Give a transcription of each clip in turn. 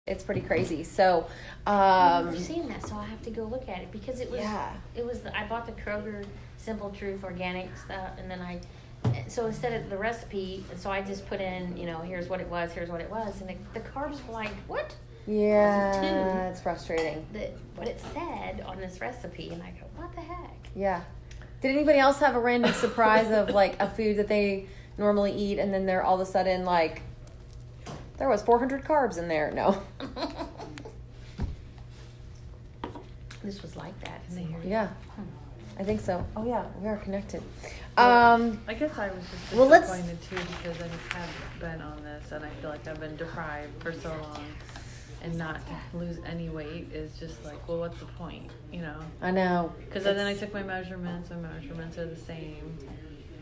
It's pretty crazy. So, I've seen that, so I have to go look at it because it was. Yeah. It was. I bought the Kroger Simple Truth organic stuff, and then so instead of the recipe, so I just put in, here's what it was, and the carbs were like, what? Yeah, it's frustrating. What it said on this recipe, and I go, what the heck? Yeah. Did anybody else have a random surprise of like a food that they normally eat, and then they're all of a sudden like, there was 400 carbs in there? No. This was like that. Yeah, I think so. Oh yeah, we are connected. Well, I guess I was just disappointed too because I have been on this and I feel like I've been deprived for so long, and not to lose any weight is just like, well, what's the point, I know. Because then I took my measurements. My measurements are the same.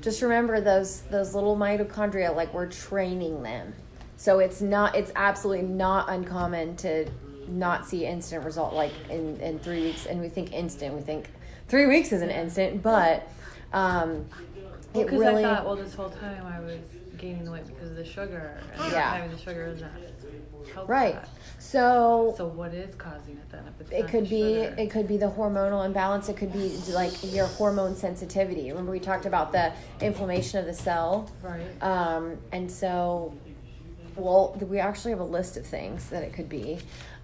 Just remember those little mitochondria, like we're training them. So it's absolutely not uncommon to not see instant result like in 3 weeks. And we think instant. We think 3 weeks is an instant, but it really. I thought, well, this whole time I was gaining the weight because of the sugar, and having the sugar isn't help right. That. So what is causing it then? If it's it could be the hormonal imbalance. It could be like your hormone sensitivity. Remember we talked about the inflammation of the cell, right? And so. Well, we actually have a list of things that it could be.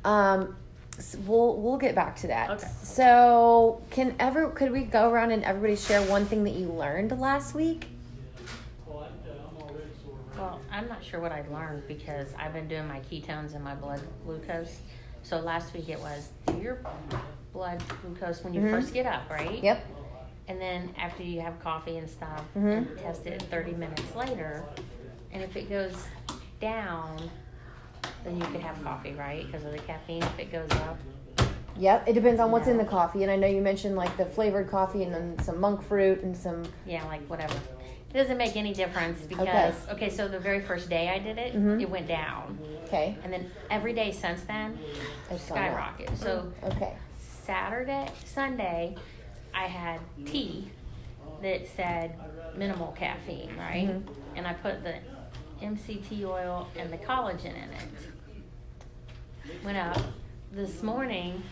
So we'll get back to that. Okay. So could we go around and everybody share one thing that you learned last week? Well, I'm not sure what I learned because I've been doing my ketones and my blood glucose. So last week it was do your blood glucose when you first get up, right? Yep. And then after you have coffee and stuff, and test it 30 minutes later. And if it goes down, then you could have coffee, right? Because of the caffeine. If it goes up, yep, it depends on what's in the coffee. And I know you mentioned like the flavored coffee and then some monk fruit and some like whatever. It doesn't make any difference because so the very first day I did it, it went down. Okay. And then every day since then, it's skyrocketed. So Sunday, I had tea that said minimal caffeine, right? And I put the MCT oil and the collagen in it. Went up. This morning,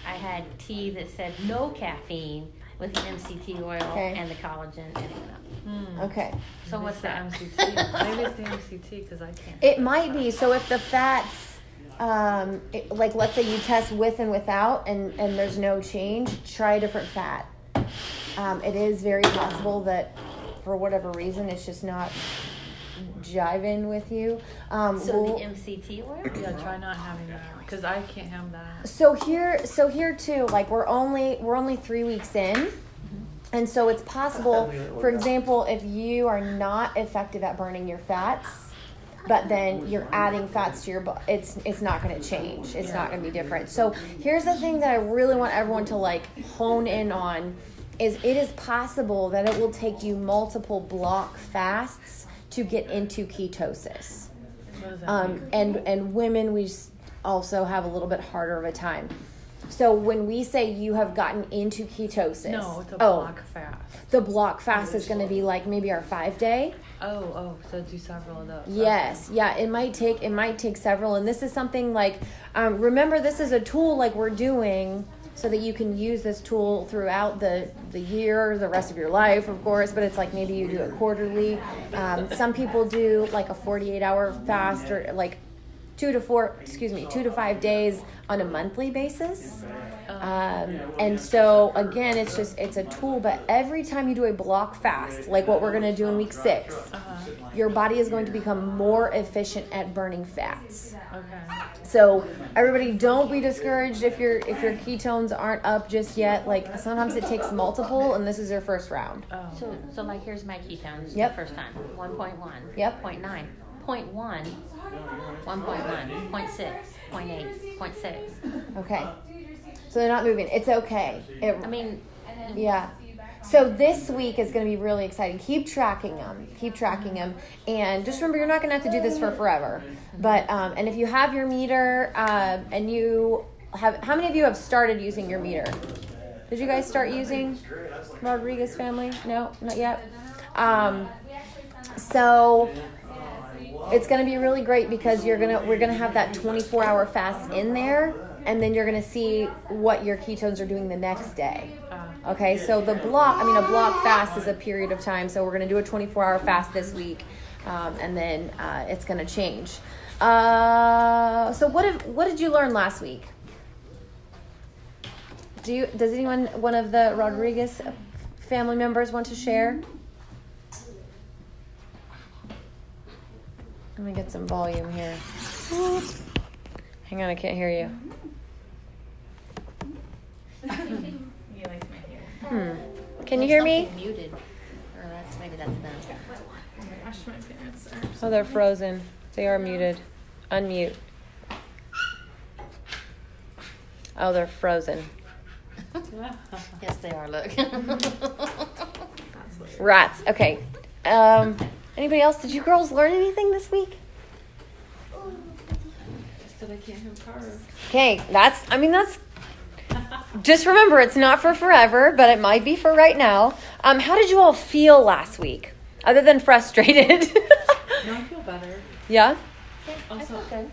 I had tea that said no caffeine with the MCT oil and the collagen, and it went up. Okay. So what's the that? MCT? Maybe it's the MCT because I can't. It might be. So if the fats, like let's say you test with and without, and there's no change, try a different fat. It is very possible that for whatever reason it's just not jiving with you. So the MCT oil? Yeah, try not having that because I can't have that. So here too, like we're only 3 weeks in, and so it's possible. For example, if you are not effective at burning your fats, but then you're adding fats to your body, it's not going to change. It's not going to be different. So here's the thing that I really want everyone to like hone in on: is it is possible that it will take you multiple block fasts to get into ketosis. And women, we also have a little bit harder of a time. So when we say you have gotten into ketosis, no, it's a block fast. The block fast is going to be like maybe our 5-day. So do several of those. Yes, yeah, it might take several, and this is something like remember this is a tool like we're doing so that you can use this tool throughout the year, the rest of your life, of course, but it's like maybe you do it quarterly. Some people do like a 48-hour fast or like 2 to 5 days on a monthly basis. And so again, it's a tool, but every time you do a block fast, like what we're going to do in week 6, your body is going to become more efficient at burning fats. Okay. So everybody, don't be discouraged if your ketones aren't up just yet. Like sometimes it takes multiple, and this is your first round. Oh. So like here's my ketones. Yep. The first time 1.1. Yep. 0.9. 0.1. 1.1. 0.6. 0.8. 0.6. Okay. So they're not moving. It's okay. Yeah. So this week is going to be really exciting. Keep tracking them. And just remember, you're not going to have to do this for forever. But, and if you have your meter, and you have, how many of you have started using your meter? Did you guys start using Rodriguez family? No, not yet. So It's going to be really great because we're going to have that 24-hour fast in there, and then you're going to see what your ketones are doing the next day. Okay, so a block fast is a period of time. So we're going to do a 24-hour fast this week, and then it's going to change. So what did you learn last week? Does one of the Rodriguez family members want to share? Let me get some volume here. Hang on, I can't hear you. Can you hear me? Muted. Or maybe that's them. Oh, they're frozen. They are muted. Unmute. Oh, they're frozen. Yes, they are. Look. Rats. Okay. Anybody else? Did you girls learn anything this week? Just that I can't have carbs. Okay, that's. Just remember, it's not for forever, but it might be for right now. How did you all feel last week, other than frustrated? No, I feel better. Yeah. Also, I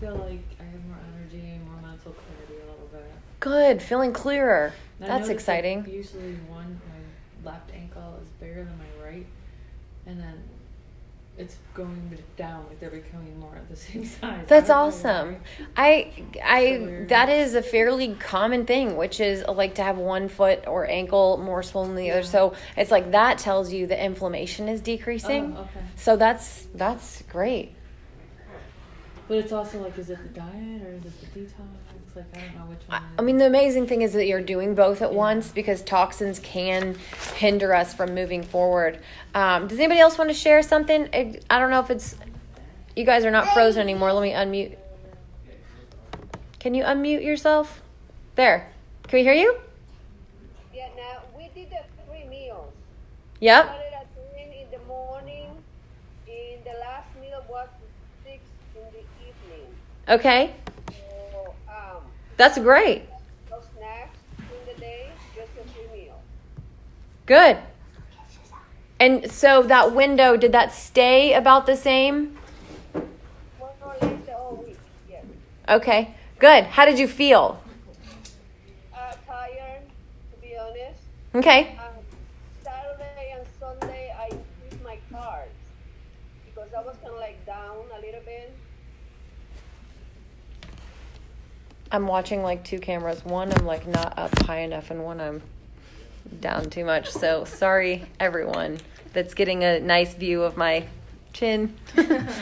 feel like I have more energy, more mental clarity a little bit. Good, feeling clearer. And That's exciting. Usually my left ankle is bigger than my right, and then it's going down, like they're becoming more at the same size. That's awesome. That is a fairly common thing, which is like to have one foot or ankle more swollen than the other. So it's like that tells you the inflammation is decreasing. Oh, okay. So that's great. But it's also like, is it the diet or is it the detox? Like, I don't know which one. I mean, the amazing thing is that you're doing both at once because toxins can hinder us from moving forward. Does anybody else want to share something? I don't know if it's... You guys are not frozen anymore. Let me unmute. Can you unmute yourself? There. Can we hear you? Yeah, now we did the 3 meals. Yep. Started at 10 in the morning, and the last meal was 6 in the evening. Okay. So, That's great. no snacks in the day, just the 3 meals. Good. And so that window, did that stay about the same? More or less the whole week, yes. Okay. Good. How did you feel? Tired, to be honest. Okay. Saturday and Sunday, I increased my carbs because I was kind of like down a little bit. I'm watching like 2 cameras. One, I'm like not up high enough, and one, I'm down too much. So sorry, everyone that's getting a nice view of my chin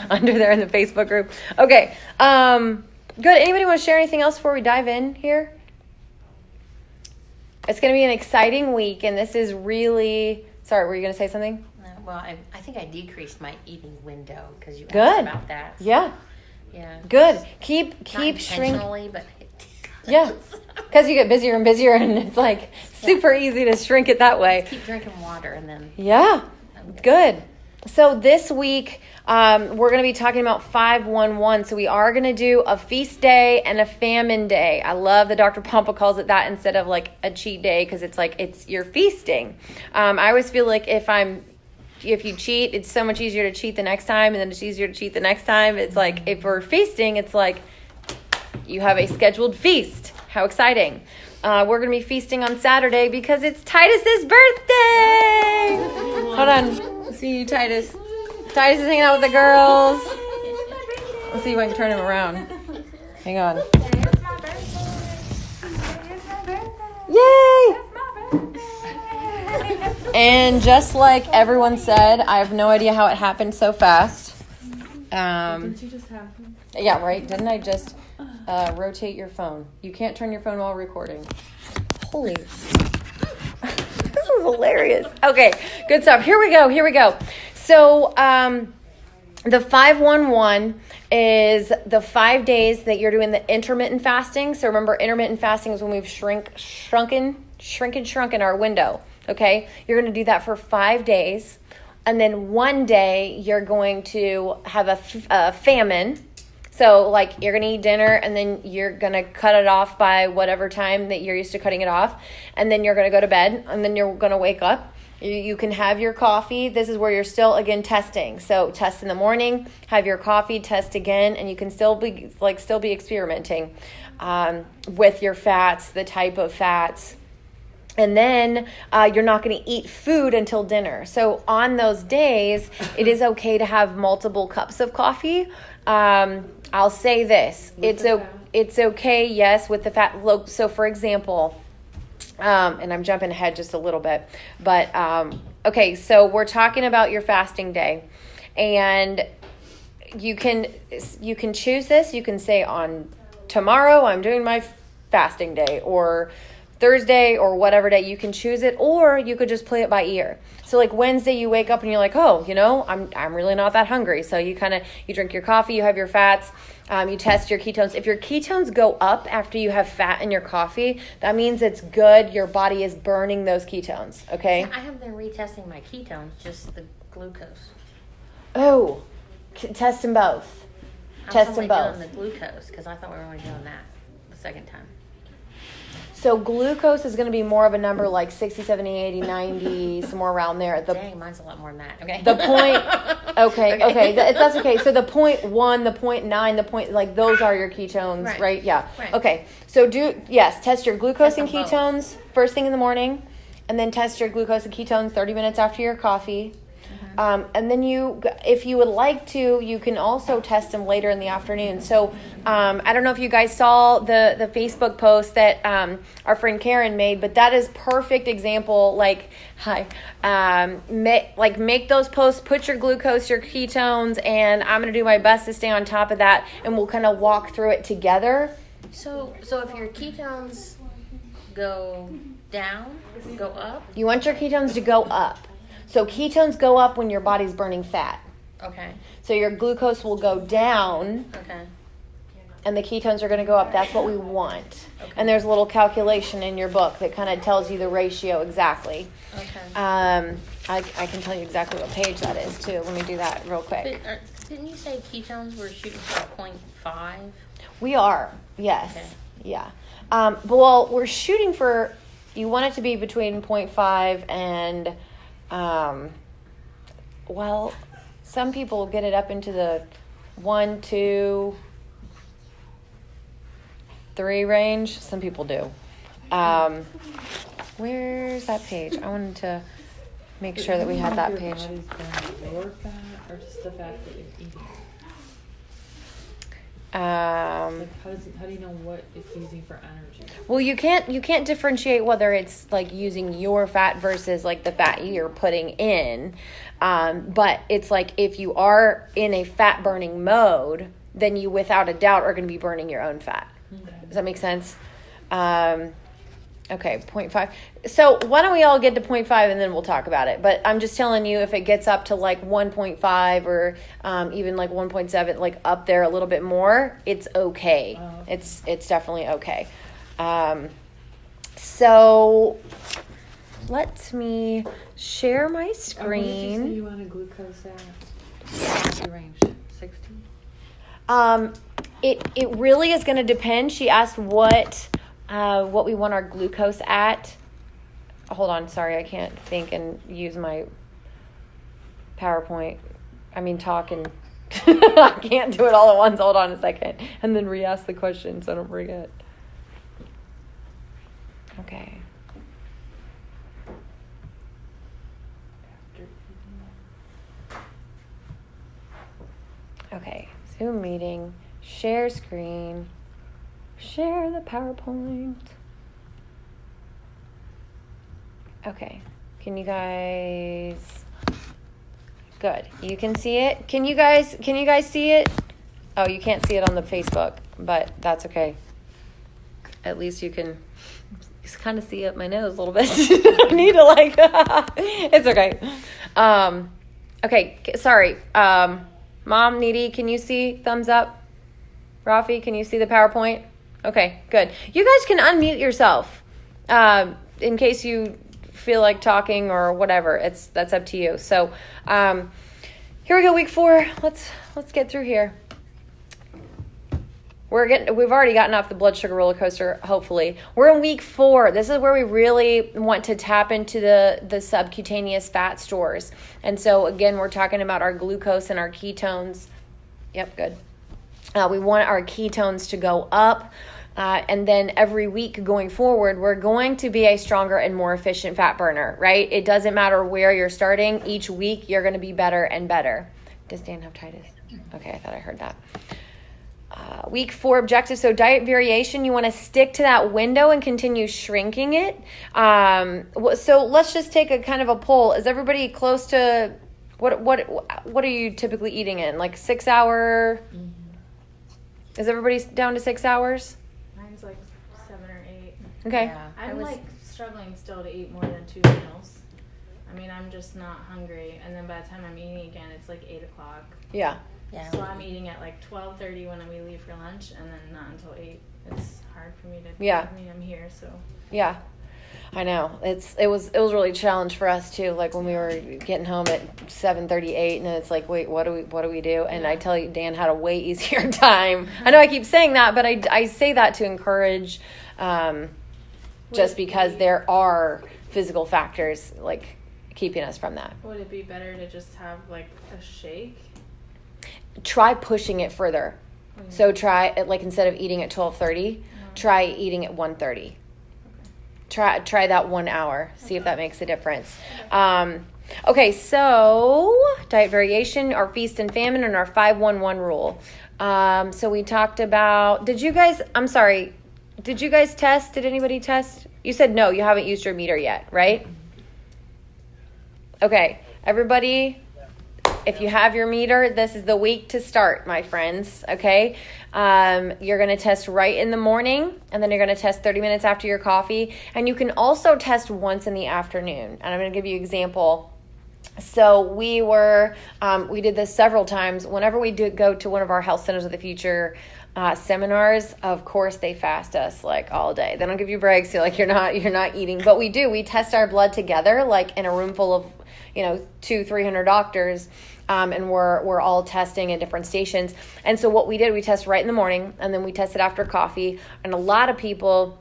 under there in the Facebook group. Okay. Good. Anybody want to share anything else before we dive in here? It's going to be an exciting week, and this is really... Sorry, were you going to say something? Well, I think I decreased my eating window because you Good. asked about that. Yeah. Yeah. Good. Keep Not shrinking. intentionally, but Yeah. Because you get busier and busier, and it's like super easy to shrink it that way. keep drinking water and then. Yeah. Good. So this week, we're going to be talking about 511. So we are going to do a feast day and a famine day. I love that Dr. Pompa calls it that instead of like a cheat day, because it's like you're feasting. I always feel like if you cheat, it's so much easier to cheat the next time, and then it's easier to cheat the next time. It's like if we're feasting, it's like you have a scheduled feast. How exciting. We're going to be feasting on Saturday because it's Titus's birthday. Hold on. See you, Titus. Titus is hanging out with the girls. Let's see if I can turn him around. Hang on. It's my birthday. It's my birthday. Yay! It's my birthday. And just like everyone said, I have no idea how it happened so fast. Didn't you just have them? Yeah, right? Didn't I just rotate your phone? You can't turn your phone while recording. Holy... This is hilarious. Okay, good stuff. Here we go. So, the 511 is the 5 days that you're doing the intermittent fasting. So remember, intermittent fasting is when we've shrunken our window. Okay, you're going to do that for 5 days, and then one day you're going to have a famine. So, like, you're going to eat dinner, and then you're going to cut it off by whatever time that you're used to cutting it off. And then you're going to go to bed, and then you're going to wake up. You can have your coffee. This is where you're still, again, testing. So test in the morning, have your coffee, test again, and you can still be experimenting with your fats, the type of fats. And then you're not going to eat food until dinner. So on those days, it is okay to have multiple cups of coffee. I'll say this. It's okay, yes, with the fat. So for example, and I'm jumping ahead just a little bit, but okay, so we're talking about your fasting day. And you can choose this. You can say on tomorrow I'm doing my fasting day, or Thursday, or whatever day. You can choose it, or you could just play it by ear. So like Wednesday, you wake up and you're like, oh, I'm really not that hungry. So you drink your coffee, you have your fats, you test your ketones. If your ketones go up after you have fat in your coffee, that means it's good. Your body is burning those ketones. Okay. I have been retesting my ketones, just the glucose. Oh, test them both. Test them both. Doing the glucose, because I thought we were only doing that the second time. So glucose is going to be more of a number like 60, 70, 80, 90, somewhere around there. Dang, mine's a lot more than that. Okay. The point, okay. That's okay. So the 0.1, the 0.9, the point, like those are your ketones, right? Yeah. Right. Okay. So test your glucose and ketones first thing in the morning, and then test your glucose and ketones 30 minutes after your coffee. And then if you would like to, you can also test them later in the afternoon. So I don't know if you guys saw the Facebook post that our friend Karen made, but that is perfect example. Like, make those posts, put your glucose, your ketones, and I'm going to do my best to stay on top of that, and we'll kind of walk through it together. So if your ketones go down, go up? You want your ketones to go up. So ketones go up when your body's burning fat. Okay. So your glucose will go down. Okay. And the ketones are going to go up. That's what we want. Okay. And there's a little calculation in your book that kind of tells you the ratio exactly. Okay. I can tell you exactly what page that is too. Let me do that real quick. But, didn't you say ketones were shooting for 0.5? We are. Yes. Okay. Yeah. Well, we're shooting for. You want it to be between 0.5 and. Well, some people get it up into the 1, 2, 3 range. Some people do. Where's that page? I wanted to make sure that we had that page. Your fat or just the fat that you're eating? How do you know what it's using for energy? Well, you can't differentiate whether it's like using your fat versus like the fat you're putting in. But it's like if you are in a fat burning mode, then you without a doubt are going to be burning your own fat. Okay. Does that make sense? Okay, 0.5. So why don't we all get to 0.5 and then we'll talk about it. But I'm just telling you, if it gets up to like 1.5 or even like 1.7, like up there a little bit more, it's okay. It's definitely okay. So let me share my screen. What did you say you want a glucose at? Range 60. It really is going to depend. She asked what we want our glucose at. Hold on, sorry, I can't think and use my PowerPoint. Talk and I can't do it all at once. Hold on a second. And then re-ask the question so I don't forget. Okay. Okay, Zoom meeting, share screen, share the PowerPoint. Okay, can you guys, good, you can see it? Can you guys see it? Oh, you can't see it on the Facebook, but that's okay. At least you can just kind of see up my nose a little bit. I need to it's okay. Okay, sorry. Mom, Needy, can you see thumbs up? Rafi, can you see the PowerPoint? Okay, good. You guys can unmute yourself in case you feel like talking or whatever. That's up to you. So here we go, week 4. Let's get through here. We've already gotten off the blood sugar roller coaster, hopefully. We're in week 4. This is where we really want to tap into the subcutaneous fat stores. And so, again, we're talking about our glucose and our ketones. Yep, good. We want our ketones to go up. And then every week going forward, we're going to be a stronger and more efficient fat burner, right? It doesn't matter where you're starting. Each week, you're going to be better and better. Does Dan have Titus? Okay, I thought I heard that. Week 4 objective. So diet variation, you want to stick to that window and continue shrinking it. So let's just take a kind of a poll. Is everybody close to what are you typically eating in? Like 6 hour? Mm-hmm. Is everybody down to 6 hours? Mine's like 7 or 8. Okay. Yeah. I'm like struggling still to eat more than 2 meals. I mean, I'm just not hungry, and then by the time I'm eating again, it's like 8 o'clock. Yeah. Yeah. So I'm eating at like 12:30 when we leave for lunch, and then not until 8. It's hard for me to. Yeah. I mean, I'm here, so. Yeah, I know. It was really a challenge for us too. Like when we were getting home at 7:38, and it's like, wait, what do we do? And I tell you, Dan had a way easier time. I know I keep saying that, but I say that to encourage, just because there are physical factors like keeping us from that. Would it be better to just have like a shake? Try pushing it further. Mm-hmm. So try, like, instead of eating at 12:30, try eating at 1:30. Okay. Try that 1 hour. See if that makes a difference. Okay, so diet variation, our feast and famine, and our 5-1-1 rule. So we talked about, did you guys test? Did anybody test? You said no, you haven't used your meter yet, right? Okay, everybody, if you have your meter, this is the week to start, my friends, okay? You're going to test right in the morning, and then you're going to test 30 minutes after your coffee. And you can also test once in the afternoon. And I'm going to give you an example. So we did this several times. Whenever we go to one of our Health Centers of the Future seminars, of course they fast us like all day. They don't give you breaks. You're like, you're not eating. But we test our blood together, like in a room full of 200-300 doctors, and we're all testing at different stations. And so what we did, we test right in the morning, and then we tested after coffee. And a lot of people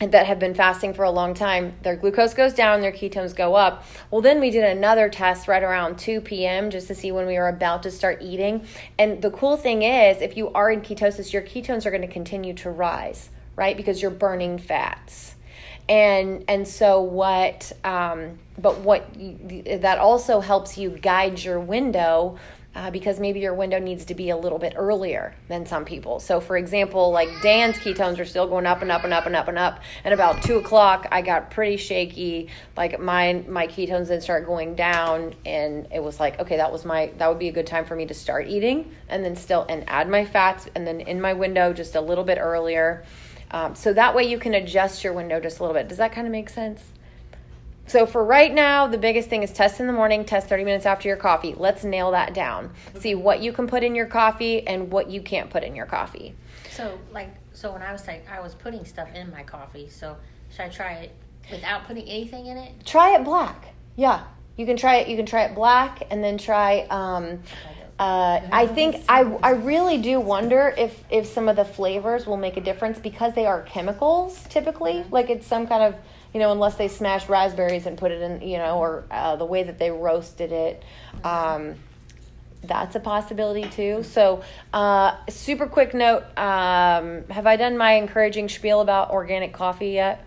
that have been fasting for a long time, their glucose goes down, their ketones go up. Well, then we did another test right around 2 p.m. just to see when we were about to start eating. And the cool thing is, if you are in ketosis, your ketones are going to continue to rise, right? Because you're burning fats. And so that also helps you guide your window, because maybe your window needs to be a little bit earlier than some people. So for example, like Dan's ketones are still going up and up and up and up and up. And about 2 o'clock, I got pretty shaky. Like my ketones then start going down, and it was like, okay, that would be a good time for me to start eating, and then and add my fats, and then in my window just a little bit earlier. So that way you can adjust your window just a little bit. Does that kind of make sense? So for right now, the biggest thing is test in the morning, test 30 minutes after your coffee. Let's nail that down. Okay. See what you can put in your coffee and what you can't put in your coffee. So when I was putting stuff in my coffee, so should I try it without putting anything in it? Try it black. Yeah. You can try it black, and then try I think I really do wonder if some of the flavors will make a difference, because they are chemicals typically. Like it's some kind of, unless they smashed raspberries and put it in, or the way that they roasted it. That's a possibility too. So super quick note, have I done my encouraging spiel about organic coffee yet?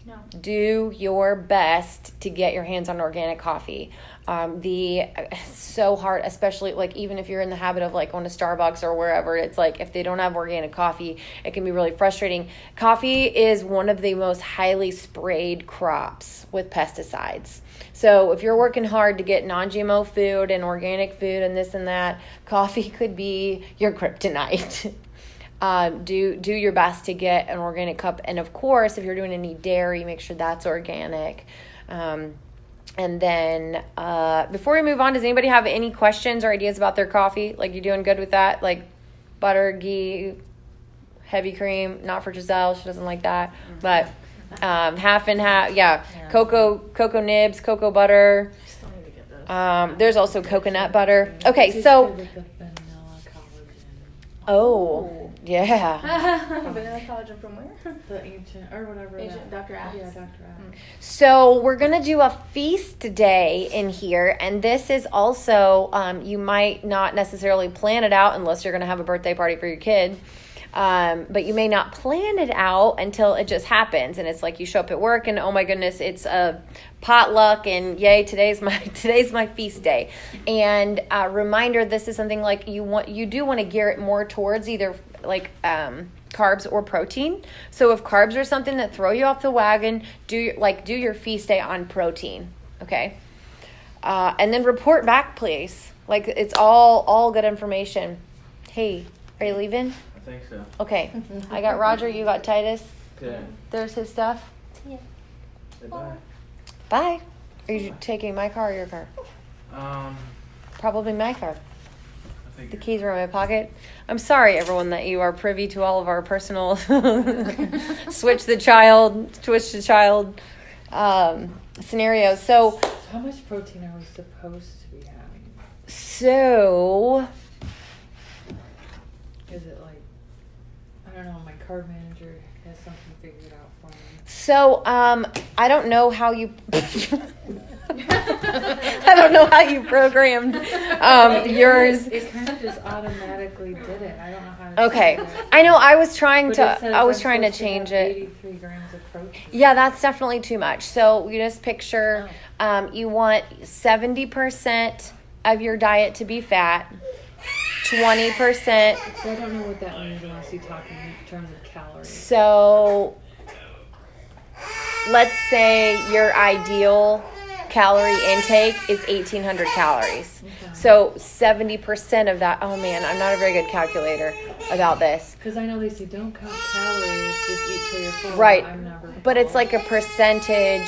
No. Do your best to get your hands on organic coffee. So hard, especially like even if you're in the habit of like going to Starbucks or wherever, it's like if they don't have organic coffee, it can be really frustrating. Coffee is one of the most highly sprayed crops with pesticides. So if you're working hard to get non-GMO food and organic food and this and that, coffee could be your kryptonite. Do your best to get an organic cup. And of course, if you're doing any dairy, make sure that's organic. And then before we move on, does anybody have any questions or ideas about their coffee? Like, you doing good with that? Like butter, ghee, heavy cream, not for Giselle. She doesn't like that. But half and half. Yeah. Cocoa nibs, cocoa butter. There's also coconut butter. Okay, so Oh, yeah. Vanilla collagen from where? The ancient or whatever. Dr. Axe. Yeah, Dr. Axe. So we're going to do a feast day in here. And this is also, you might not necessarily plan it out unless you're going to have a birthday party for your kid. But you may not plan it out until it just happens. And it's like you show up at work and, oh my goodness, it's a potluck and yay, today's my feast day. And reminder, this is something like you do want to gear it more towards either like carbs or protein. So if carbs are something that throw you off the wagon, do your feast day on protein. Okay. And then report back, please. Like it's all good information. Hey, are you leaving? I think so. Okay. I got Roger, you got Titus. Okay. There's his stuff. Yeah. Say bye. Bye. Are you taking my car or your car? Probably my car. I think The keys are in my pocket. I'm sorry, everyone, that you are privy to all of our personal switch the child scenarios. So how much protein are we supposed to be having? So is it like, I don't know, my card manager has something figured out for me. So, I don't know how you, I don't know how you programmed, yours. It kind of just automatically did it. I don't know how to Okay. change it. I know I was trying But to, it says I was I'm trying to supposed change have it. 83 grams of protein. Yeah, that's definitely too much. So you just picture, you want 70% of your diet to be fat, 20%. So I don't know what that means unless you talk in terms of calories. So let's say your ideal calorie intake is 1,800 calories. Okay. So 70% of that, oh man, I'm not a very good calculator about this. Because I know they say don't count calories, just eat till you're full. Right. I'm never But it's full. like a percentage.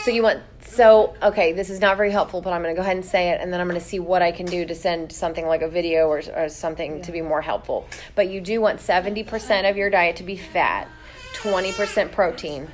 So you want, so, okay, this is not very helpful, but I'm going to go ahead and say it, and then I'm going to see what I can do to send something like a video or something to be more helpful. But you do want 70% of your diet to be fat, 20% protein,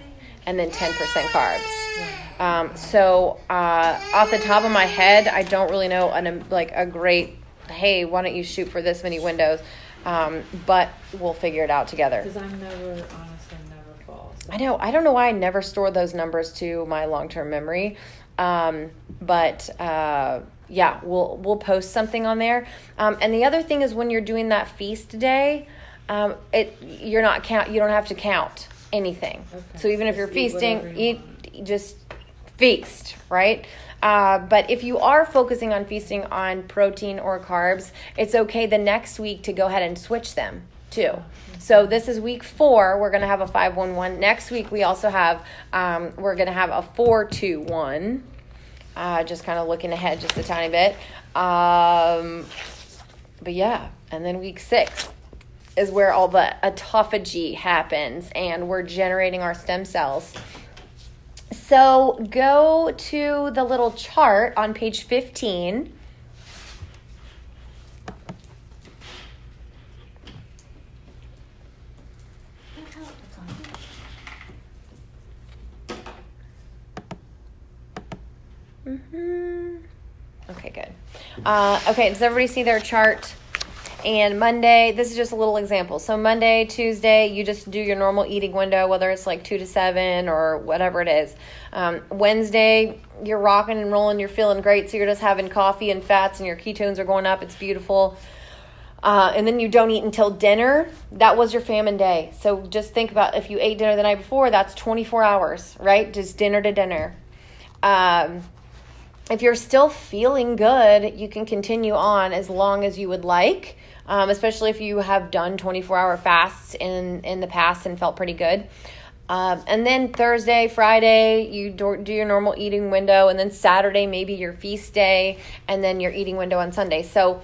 and then 10% carbs. So off the top of my head, I don't really know a great, hey, why don't you shoot for this many windows? But we'll figure it out together. Because I'm honestly never fall. So. I don't know why I never store those numbers to my long-term memory. But yeah, we'll post something on there. And the other thing is when you're doing that feast day, you don't have to count anything. Okay. So even if you're feasting, just feast, right? But if you are focusing on feasting on protein or carbs, it's okay the next week to go ahead and switch them too. So this is week 4. We're going to have a 5-1-1. Next week we also have, we're going to have a 4-2-1. Just kind of looking ahead just a tiny bit. But yeah, and then week 6 is where all the autophagy happens and we're generating our stem cells. So go to the little chart on page 15. Okay, good. Okay, does everybody see their chart? And Monday, this is just a little example. So Monday, Tuesday, you just do your normal eating window, whether it's like 2 to 7 or whatever it is. Wednesday, you're rocking and rolling, you're feeling great. So you're just having coffee and fats and your ketones are going up. It's beautiful. And then you don't eat until dinner. That was your famine day. So just think about if you ate dinner the night before, that's 24 hours, right? Just dinner to dinner. If you're still feeling good, you can continue on as long as you would like, especially if you have done 24-hour fasts in the past and felt pretty good. And then Thursday, Friday, you do your normal eating window, and then Saturday, maybe your feast day, and then your eating window on Sunday. So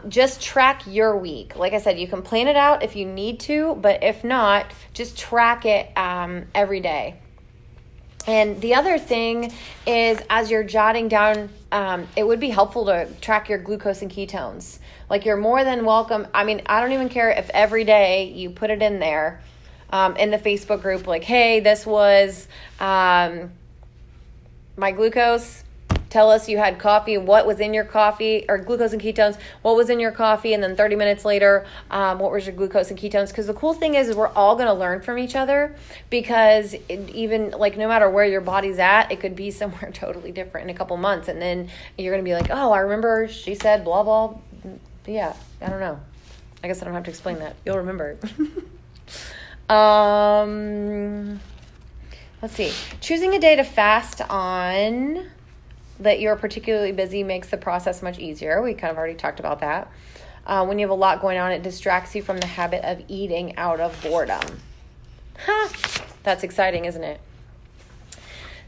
just track your week. Like I said, you can plan it out if you need to, but if not, just track it every day. And the other thing is, as you're jotting down, it would be helpful to track your glucose and ketones. Like, you're more than welcome. I mean, I don't even care if every day you put it in there in the Facebook group, like, hey, this was my glucose, tell us you had coffee, what was in your coffee, or glucose and ketones, what was in your coffee, and then 30 minutes later, what was your glucose and ketones? Because the cool thing is we're all going to learn from each other, because even like no matter where your body's at, it could be somewhere totally different in a couple months, and then you're going to be like, oh, I remember she said blah, blah. Yeah, I don't know. I guess I don't have to explain that. You'll remember. Let's see. Choosing a day to fast on that you're particularly busy makes the process much easier. We kind of already talked about that. When you have a lot going on, it distracts you from the habit of eating out of boredom. That's exciting, isn't it?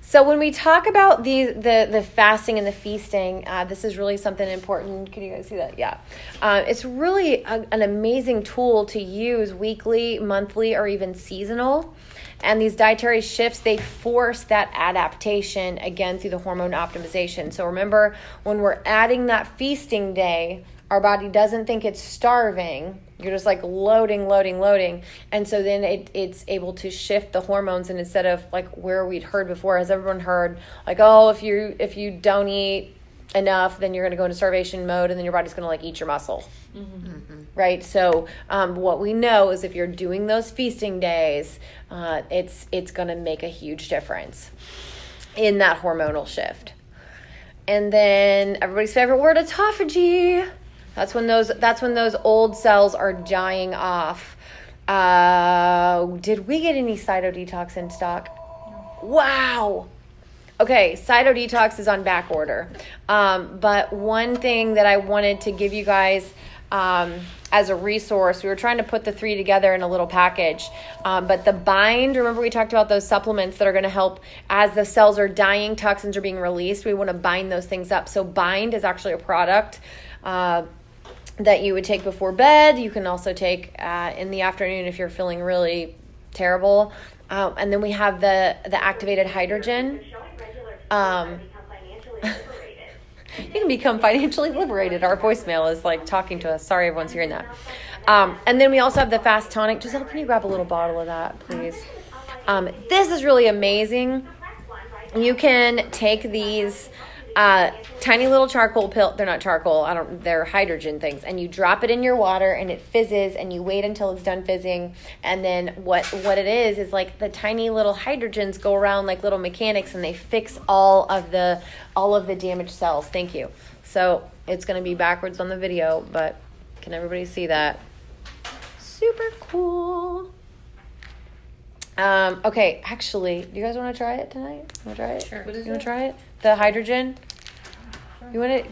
So when we talk about the fasting and the feasting, this is really something important. Can you guys see that? Yeah. It's really an amazing tool to use weekly, monthly, or even seasonal. And these dietary shifts, they force that adaptation again through the hormone optimization. So remember, when we're adding that feasting day, our body doesn't think it's starving. You're just like loading. And so then it's able to shift the hormones, and instead of like where we'd heard before, has everyone heard like, oh, if you don't eat enough, then you're going to go into starvation mode, and then your body's going to like eat your muscle. Mm-hmm. Right? So what we know is if you're doing those feasting days, it's going to make a huge difference in that hormonal shift. And then everybody's favorite word, autophagy. That's when those old cells are dying off. Did we get any Cyto Detox in stock? No. Wow. Okay, Cyto Detox is on back order. But one thing that I wanted to give you guys as a resource, we were trying to put the three together in a little package. But the Bind, remember we talked about those supplements that are going to help as the cells are dying, toxins are being released. We want to bind those things up. So Bind is actually a product that you would take before bed. You can also take in the afternoon if you're feeling really terrible. And then we have the activated hydrogen. You can become financially liberated. Our voicemail is like talking to us. Sorry, everyone's hearing that. And then we also have the Fast Tonic. Giselle, can you grab a little bottle of that, please? This is really amazing. You can take these tiny little charcoal pill. They're not charcoal. They're hydrogen things. And you drop it in your water and it fizzes, and you wait until it's done fizzing. And then what it is like the tiny little hydrogens go around like little mechanics, and they fix all of the damaged cells. Thank you. So it's going to be backwards on the video, but can everybody see that? Super cool. Okay, actually, do you guys want to try it tonight? Want to try it? Sure. You want to try it? The hydrogen? You want it?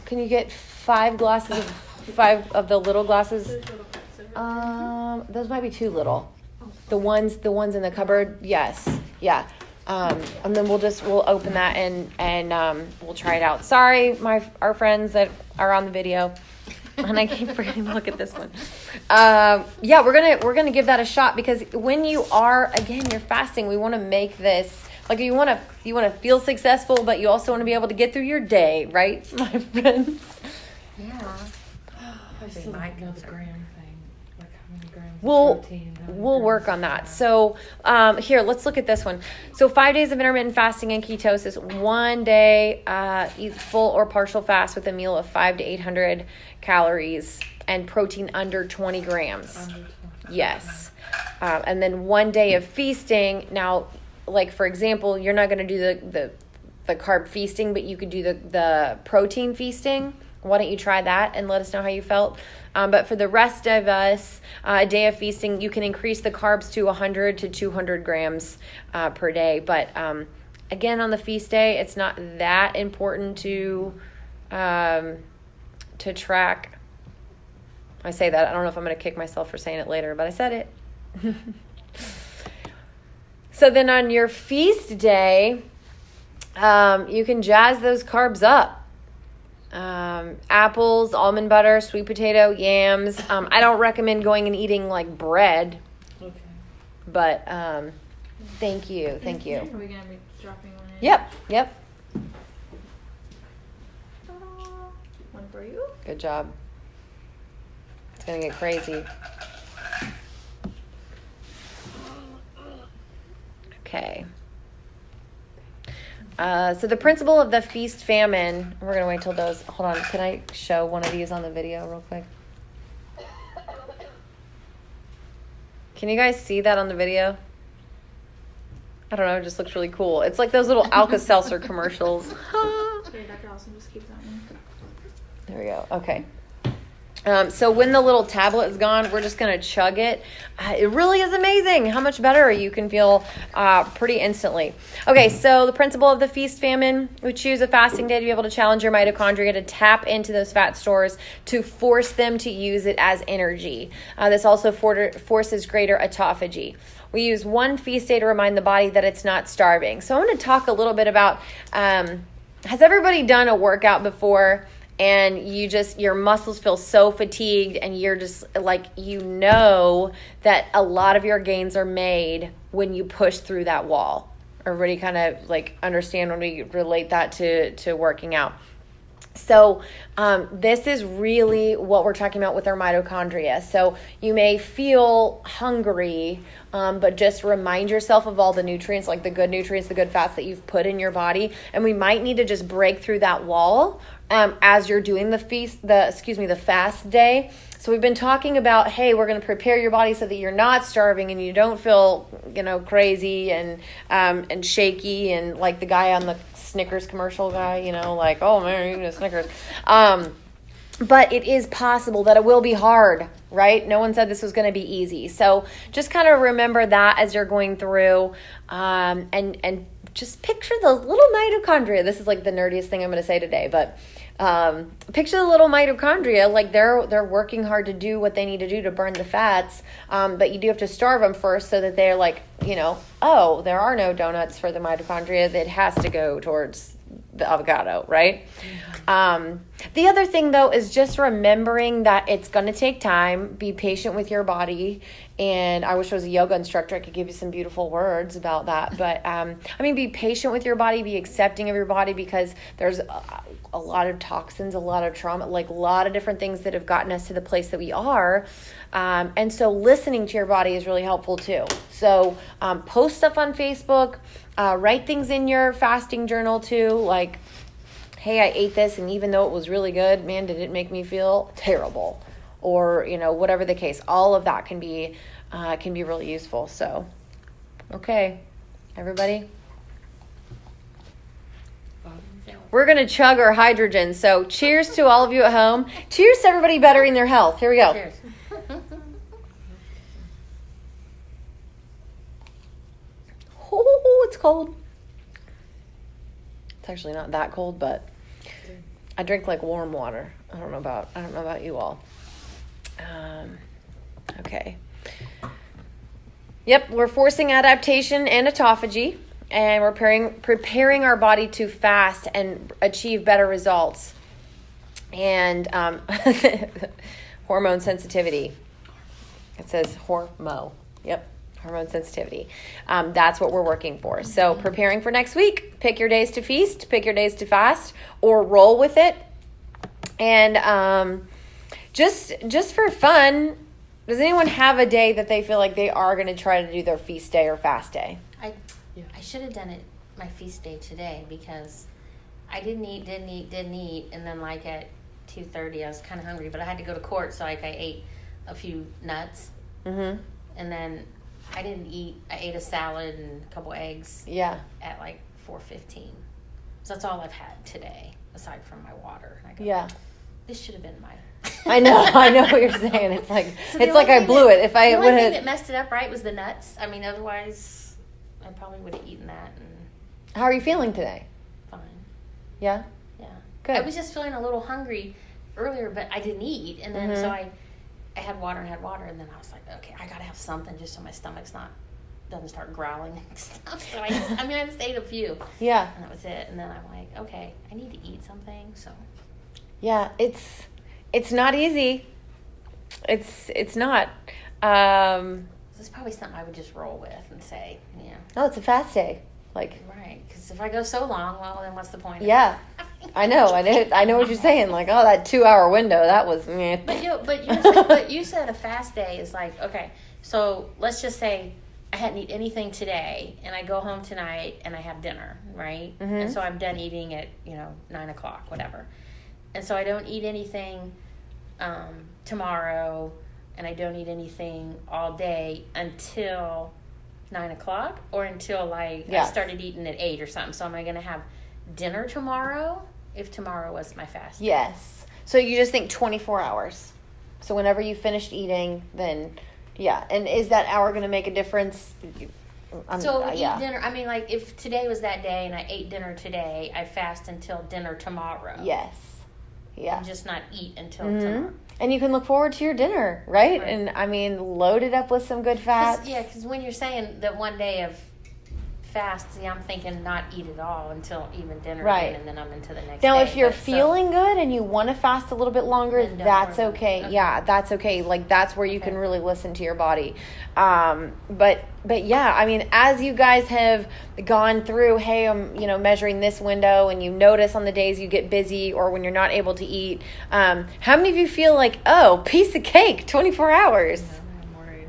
Can you get 5 of the little glasses? Those might be too little. The ones in the cupboard. Yes. Yeah. And then we'll open that and we'll try it out. Sorry, our friends that are on the video. And I keep forgetting to look at this one. Yeah, we're gonna give that a shot, because when you're fasting, we want to make this like you want to feel successful, but you also want to be able to get through your day, right, my friends? Yeah. They might know the gram thing, like how many grams We'll of protein. we'll work on that. So here, let's look at this one. So 5 days of intermittent fasting and ketosis. 1 day eat full or partial fast with a meal of 500 to 800 calories and protein under 20 grams. Yes. And then 1 day of feasting. Now, like for example, you're not going to do the carb feasting, but you could do the protein feasting. Why don't you try that and let us know how you felt? But for the rest of us, a day of feasting, you can increase the carbs to 100 to 200 grams per day. But again, on the feast day, it's not that important to track. I say that. I don't know if I'm going to kick myself for saying it later, but I said it. So then on your feast day, you can jazz those carbs up. Apples, almond butter, sweet potato, yams. I don't recommend going and eating like bread. Okay. But thank you. Are we gonna be dropping one in? Yep. One for you. Good job. It's gonna get crazy. Okay. So the principle of the feast famine, we're going to wait till those, hold on, can I show one of these on the video real quick? Can you guys see that on the video? I don't know, it just looks really cool. It's like those little Alka-Seltzer commercials. Okay, Dr. Allison, just keep that one. There we go, okay. So when the little tablet is gone, we're just going to chug it. It really is amazing how much better you can feel pretty instantly. Okay, so the principle of the feast famine, we choose a fasting day to be able to challenge your mitochondria to tap into those fat stores to force them to use it as energy. This also forces greater autophagy. We use one feast day to remind the body that it's not starving. So I want to talk a little bit about, has everybody done a workout before? And your muscles feel so fatigued and you're just like, that a lot of your gains are made when you push through that wall. Everybody kind of like understand when we relate that to working out. So this is really what we're talking about with our mitochondria. So you may feel hungry, but just remind yourself of all the nutrients, like the good nutrients, the good fats that you've put in your body. And we might need to just break through that wall as you're doing the fast day. So we've been talking about, hey, we're going to prepare your body so that you're not starving and you don't feel, crazy and shaky and like the guy on the Snickers commercial guy, like, oh man, you're eating a Snickers. But it is possible that it will be hard, right? No one said this was going to be easy. So just kind of remember that as you're going through, and just picture those little mitochondria. This is like the nerdiest thing I'm going to say today, but picture the little mitochondria, like they're working hard to do what they need to do to burn the fats, but you do have to starve them first so that they're like, oh, there are no donuts for the mitochondria. That has to go towards the avocado, right? The other thing, though, is just remembering that it's going to take time. Be patient with your body. And I wish I was a yoga instructor. I could give you some beautiful words about that. But, be patient with your body. Be accepting of your body because there's a lot of toxins, a lot of trauma, like a lot of different things that have gotten us to the place that we are. And so listening to your body is really helpful, too. So post stuff on Facebook. Write things in your fasting journal, too, like, hey, I ate this, and even though it was really good, man, did it make me feel terrible? Or, whatever the case. All of that can be really useful. So, okay, everybody. We're going to chug our hydrogen. So cheers to all of you at home. Cheers to everybody bettering their health. Here we go. Cheers. Oh, it's cold. It's actually not that cold, but I drink like warm water. I don't know about you all. Okay. Yep, we're forcing adaptation and autophagy, and we're preparing our body to fast and achieve better results. And hormone sensitivity. It says hormo. Yep. Hormone sensitivity. That's what we're working for. So preparing for next week, pick your days to feast, pick your days to fast, or roll with it. And just for fun, does anyone have a day that they feel like they are going to try to do their feast day or fast day? I should have done it my feast day today because I didn't eat, and then like at 2:30 I was kind of hungry, but I had to go to court, so like I ate a few nuts, and then I didn't eat. I ate a salad and a couple eggs. Yeah. At like 4:15. So that's all I've had today, aside from my water. And I go, yeah. This should have been my. I know what you're saying. It's like I blew it. If I would have. The only thing that messed it up, right, was the nuts. I mean, otherwise, I probably would have eaten that. And how are you feeling today? Fine. Yeah. Yeah. Good. I was just feeling a little hungry earlier, but I didn't eat, and then so I had water, and then I was like, okay, I gotta have something just so my stomach's doesn't start growling and stuff. So I just ate a few. Yeah. And that was it. And then I'm like, okay, I need to eat something. So. Yeah, it's not easy. It's not. This is probably something I would just roll with and say, yeah. Oh, it's a fast day. Like. Right, because if I go so long, well, then what's the point? Yeah. I know what you're saying. Like, oh, that 2-hour window, that was meh. But you said a fast day is like, okay, so let's just say I hadn't eaten anything today, and I go home tonight and I have dinner, right? Mm-hmm. And so I'm done eating at 9 o'clock, whatever. And so I don't eat anything tomorrow, and I don't eat anything all day until 9 o'clock, or until I started eating at 8 or something. So am I going to have dinner tomorrow if tomorrow was my fast? Yes. So you just think 24 hours. So whenever you finished eating, then, yeah. And is that hour going to make a difference? Eat dinner. I mean, like, if today was that day and I ate dinner today, I fast until dinner tomorrow. Yes. Yeah. And just not eat until tomorrow. And you can look forward to your dinner, right? And, I mean, load it up with some good fats. Because when you're saying that one day of fast, I'm thinking not eat at all until even dinner, right? And then I'm into the next now, day. if you're feeling good and you want to fast a little bit longer, that's okay. Yeah, that's okay. Like, that's where you can really listen to your body. But yeah, I mean, as you guys have gone through, hey, I'm measuring this window, and you notice on the days you get busy or when you're not able to eat, how many of you feel like, oh, piece of cake, 24 hours? Yeah, I'm worried.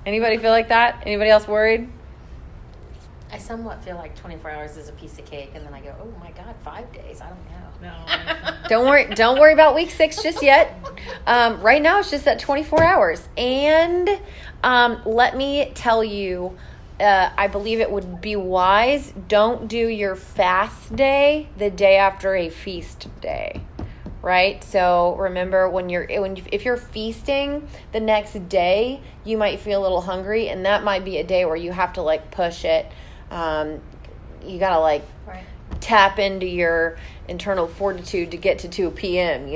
Anybody feel like that? Anybody else worried? I somewhat feel like 24 hours is a piece of cake, and then I go, oh my God, 5 days, I don't know. No. Don't worry about week 6 just yet. Right now it's just at 24 hours. And let me tell you, I believe it would be wise, don't do your fast day the day after a feast day. Right? So remember, if you're feasting the next day, you might feel a little hungry, and that might be a day where you have to like push it. You gotta like tap into your internal fortitude to get to 2 p.m.,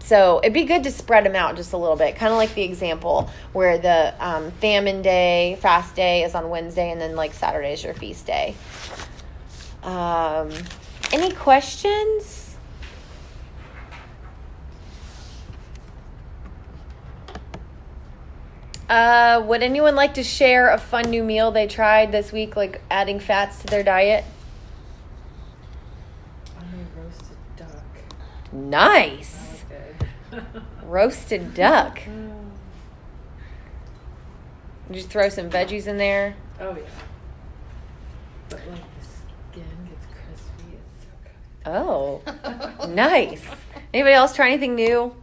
So it'd be good to spread them out just a little bit, kind of like the example where the famine day, fast day is on Wednesday, and then like Saturday is your feast day. Any questions? Would anyone like to share a fun new meal they tried this week, like adding fats to their diet? I made roasted duck. Nice. That was good. Roasted duck. Did you throw some veggies in there? Oh, yeah. But, like, the skin gets crispy. It's so good. Oh, nice. Anybody else try anything new?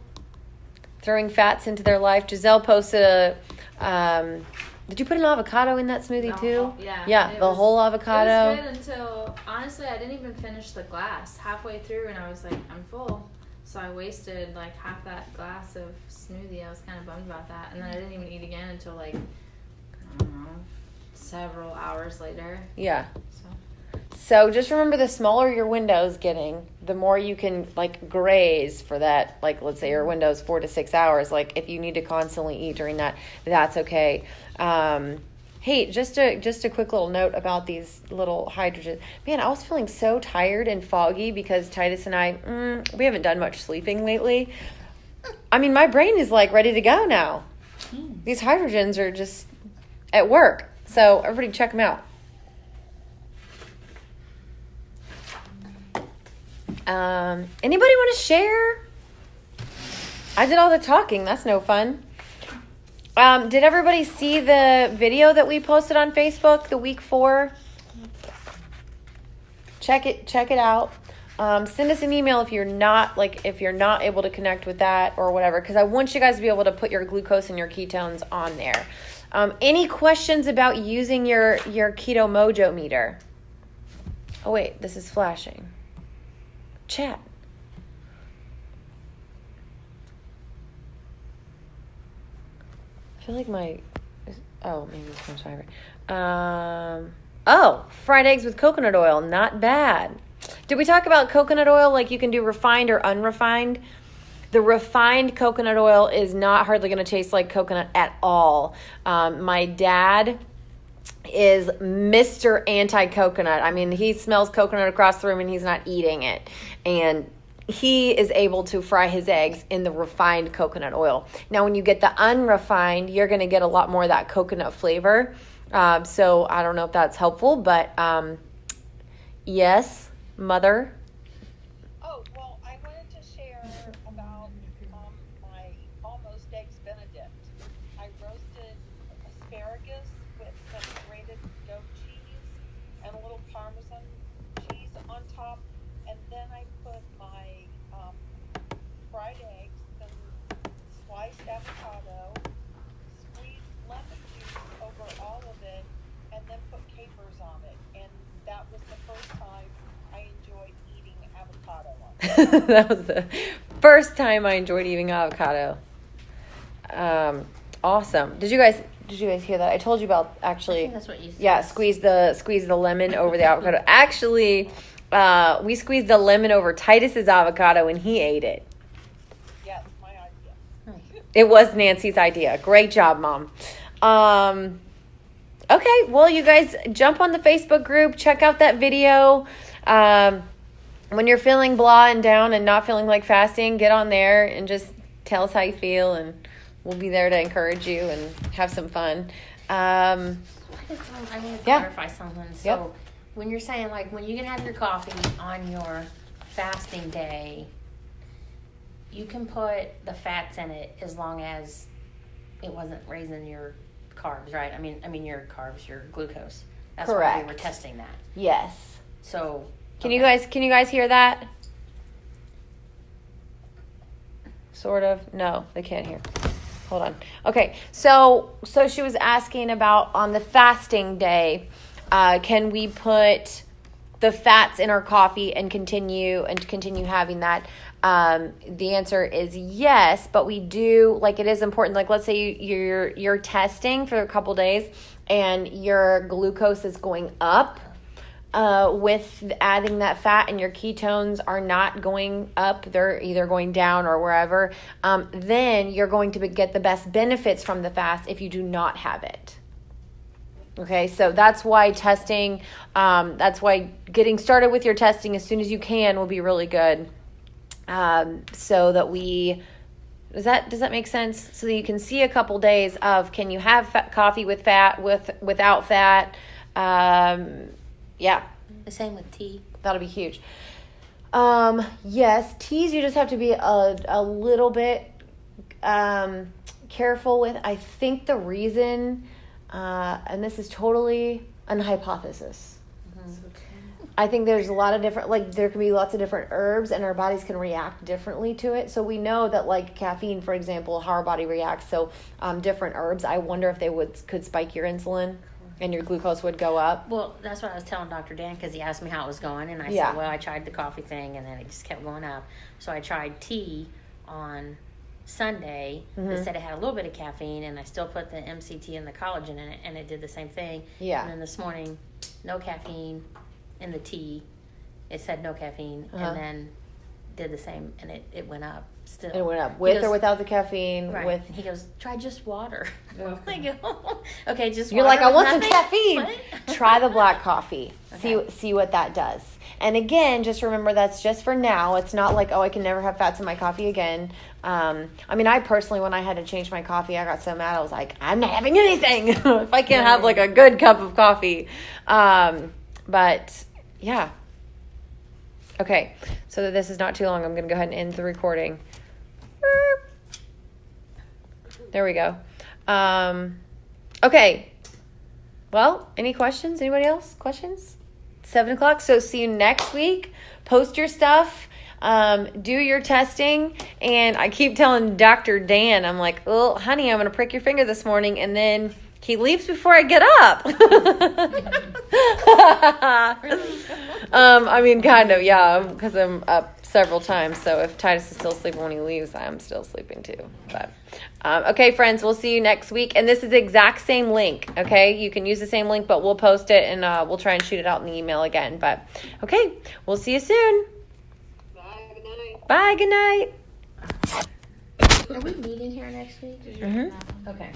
Throwing fats into their life. Giselle posted did you put an avocado in that smoothie too? Yeah. Yeah, whole avocado. It was good until, honestly, I didn't even finish the glass. Halfway through, and I was like, I'm full. So I wasted like half that glass of smoothie. I was kind of bummed about that. And then I didn't even eat again until like, I don't know, several hours later. Yeah. So just remember, the smaller your window is getting, the more you can like graze for that. Like, let's say your window is 4 to 6 hours. Like, if you need to constantly eat during that, that's okay. Hey, just a quick little note about these little hydrogen. Man, I was feeling so tired and foggy because Titus and I, we haven't done much sleeping lately. I mean, my brain is like ready to go now. These hydrogens are just at work. So everybody check them out. Anybody want to share? I did all the talking. That's no fun. Did everybody see the video that we posted on Facebook, the week 4? Check it out. Send us an email if you're not able to connect with that or whatever, because I want you guys to be able to put your glucose and your ketones on there. Any questions about using your Keto Mojo meter? Oh wait, this is flashing. Chat. I feel like maybe this one's favorite. Fried eggs with coconut oil, not bad. Did we talk about coconut oil? Like, you can do refined or unrefined. The refined coconut oil is not hardly going to taste like coconut at all. My dad is Mr. Anti-coconut. I mean, he smells coconut across the room and he's not eating it. And he is able to fry his eggs in the refined coconut oil. Now, when you get the unrefined, you're going to get a lot more of that coconut flavor. So I don't know if that's helpful, but yes, Mother. Oh, well, I wanted to share about my almost eggs Benedict. I roasted sliced avocado, squeezed lemon juice over all of it, and then put capers on it. And that was the first time I enjoyed eating avocado on it. That was the first time I enjoyed eating avocado. Awesome. Did you guys hear that? I told you about actually. I think that's what you said. Yeah, squeeze the lemon over the avocado. Actually, we squeezed the lemon over Titus's avocado and he ate it. Yes, my idea. It was Nancy's idea. Great job, Mom. Okay, well, you guys jump on the Facebook group, check out that video. When you're feeling blah and down and not feeling like fasting, get on there and just tell us how you feel, and we'll be there to encourage you and have some fun. I need to clarify something. So when you're saying, like, when you can have your coffee on your fasting day, you can put the fats in it as long as it wasn't raising your carbs, right? I mean your carbs, your glucose. That's Correct. why we were testing that. Yes. So Can you guys hear that? Sort of. No, they can't hear. Hold on. Okay, so she was asking about on the fasting day, can we put the fats in our coffee and continue having that? The answer is yes, but we do, like, it is important. Like, let's say you're testing for a couple days and your glucose is going up. With adding that fat, and your ketones are not going up, they're either going down or wherever, then you're going to get the best benefits from the fast if you do not have it. Okay, so that's why testing, that's why getting started with your testing as soon as you can will be really good. So that does that make sense? So that you can see a couple days of, can you have coffee with fat, without fat? Yeah. the same with tea. That'll be huge. Yes, teas you just have to be a little bit careful with. I think the reason, and this is totally an hypothesis. I think there's a lot of different, like, there can be lots of different herbs and our bodies can react differently to it. So we know that, like, caffeine, for example, how our body reacts. So different herbs, I wonder if they could spike your insulin and your glucose would go up. Well, that's what I was telling Dr. Dan, because he asked me how it was going, and I said, well, I tried the coffee thing, and then it just kept going up. So I tried tea on Sunday. It said it had a little bit of caffeine, and I still put the MCT and the collagen in it, and it did the same thing. Yeah. And then this morning, no caffeine in the tea. It said no caffeine, and then did the same, and it went up still. It went up with or without the caffeine. Right. With he goes, try just water. I go, okay, just You're water. like, I want nothing? some caffeine. What? Try the black coffee. Okay. See what that does. And again, just remember that's just for now. It's not like, oh, I can never have fats in my coffee again. I mean, I personally, when I had to change my coffee, I got so mad. I was like, I'm not having anything if I can't have like a good cup of coffee. But yeah. Okay, so that this is not too long, I'm going to go ahead and end the recording. There we go. Okay. Well, any questions? Anybody else? Questions? 7 o'clock. So see you next week. Post your stuff. Do your testing. And I keep telling Dr. Dan, I'm like, oh, honey, I'm going to prick your finger this morning. And then he leaves before I get up. I mean, kind of, yeah, because I'm up several times. So if Titus is still sleeping when he leaves, I'm still sleeping too. But okay, friends, we'll see you next week. And this is the exact same link, okay? You can use the same link, but we'll post it and we'll try and shoot it out in the email again. But okay, we'll see you soon. Bye, good night. Bye, good night. Are we meeting here next week? Mm-hmm. Okay.